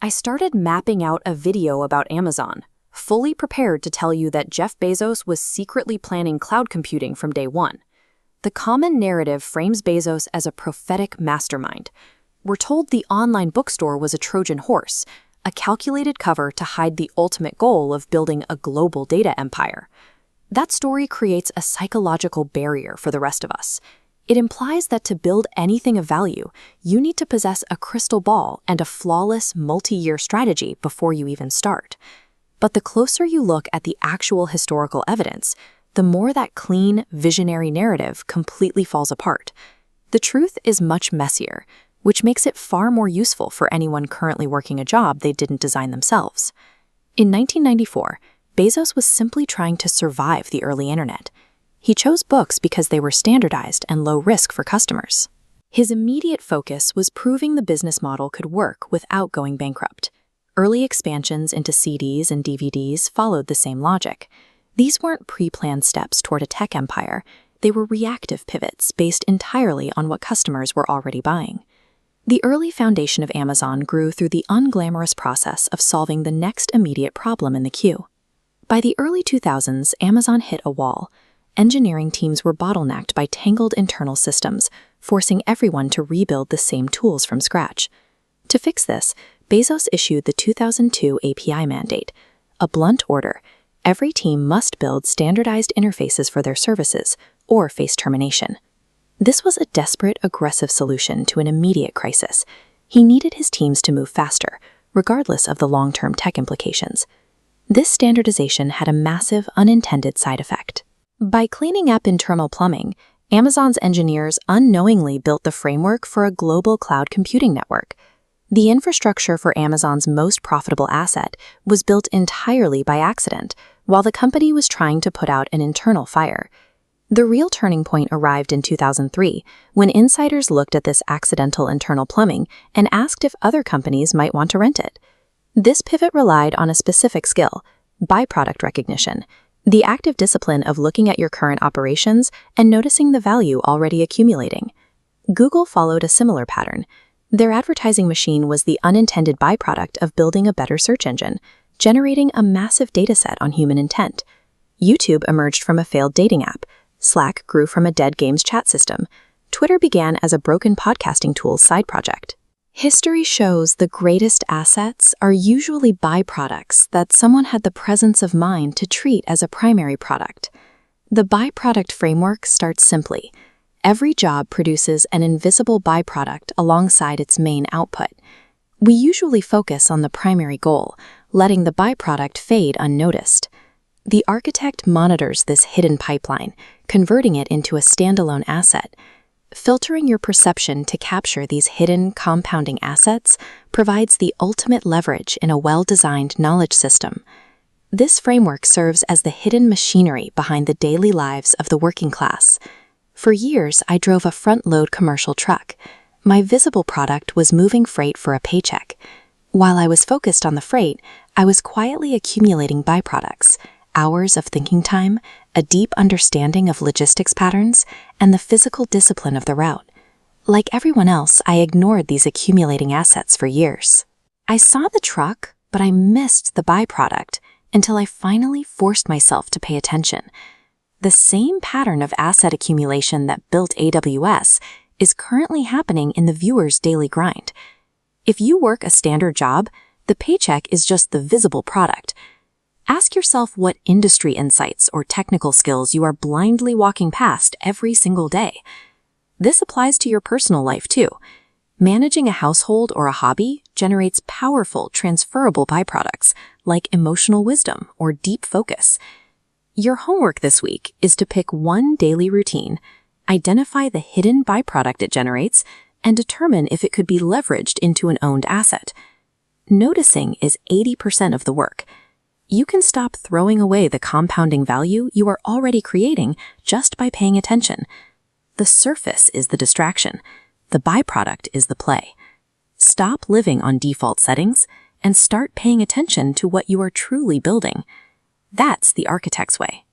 I started mapping out a video about Amazon, fully prepared to tell you that Jeff Bezos was secretly planning cloud computing from day one. The common narrative frames Bezos as a prophetic mastermind. We're told the online bookstore was a Trojan horse, a calculated cover to hide the ultimate goal of building a global data empire. That story creates a psychological barrier for the rest of us. It implies that to build anything of value, you need to possess a crystal ball and a flawless multi-year strategy before you even start. But the closer you look at the actual historical evidence, the more that clean, visionary narrative completely falls apart. The truth is much messier, which makes it far more useful for anyone currently working a job they didn't design themselves. In 1994, Bezos was simply trying to survive the early internet. He chose books because they were standardized and low risk for customers. His immediate focus was proving the business model could work without going bankrupt. Early expansions into CDs and DVDs followed the same logic. These weren't pre-planned steps toward a tech empire. They were reactive pivots based entirely on what customers were already buying. The early foundation of Amazon grew through the unglamorous process of solving the next immediate problem in the queue. By the early 2000s, Amazon hit a wall. Engineering teams were bottlenecked by tangled internal systems, forcing everyone to rebuild the same tools from scratch. To fix this, Bezos issued the 2002 API mandate, a blunt order. Every team must build standardized interfaces for their services or face termination. This was a desperate, aggressive solution to an immediate crisis. He needed his teams to move faster, regardless of the long-term tech implications. This standardization had a massive, unintended side effect. By cleaning up internal plumbing, Amazon's engineers unknowingly built the framework for a global cloud computing network. The infrastructure for Amazon's most profitable asset was built entirely by accident, while the company was trying to put out an internal fire. The real turning point arrived in 2003, when insiders looked at this accidental internal plumbing and asked if other companies might want to rent it. This pivot relied on a specific skill, byproduct recognition, the active discipline of looking at your current operations and noticing the value already accumulating. Google followed a similar pattern. Their advertising machine was the unintended byproduct of building a better search engine, generating a massive dataset on human intent. YouTube emerged from a failed dating app. Slack grew from a dead games chat system. Twitter began as a broken podcasting tool's side project. History shows the greatest assets are usually byproducts that someone had the presence of mind to treat as a primary product. The byproduct framework starts simply. Every job produces an invisible byproduct alongside its main output. We usually focus on the primary goal, letting the byproduct fade unnoticed. The architect monitors this hidden pipeline, converting it into a standalone asset. Filtering your perception to capture these hidden, compounding assets provides the ultimate leverage in a well-designed knowledge system. This framework serves as the hidden machinery behind the daily lives of the working class. For years, I drove a front-load commercial truck. My visible product was moving freight for a paycheck. While I was focused on the freight, I was quietly accumulating byproducts, hours of thinking time, a deep understanding of logistics patterns, and the physical discipline of the route. Like everyone else, I ignored these accumulating assets for years. I saw the truck, but I missed the byproduct until I finally forced myself to pay attention. The same pattern of asset accumulation that built AWS is currently happening in the viewer's daily grind. If you work a standard job, the paycheck is just the visible product. Ask yourself what industry insights or technical skills you are blindly walking past every single day. This applies to your personal life too. Managing a household or a hobby generates powerful, transferable byproducts like emotional wisdom or deep focus. Your homework this week is to pick one daily routine, identify the hidden byproduct it generates, and determine if it could be leveraged into an owned asset. Noticing is 80% of the work. You can stop throwing away the compounding value you are already creating just by paying attention. The surface is the distraction. The byproduct is the play. Stop living on default settings and start paying attention to what you are truly building. That's the architect's way.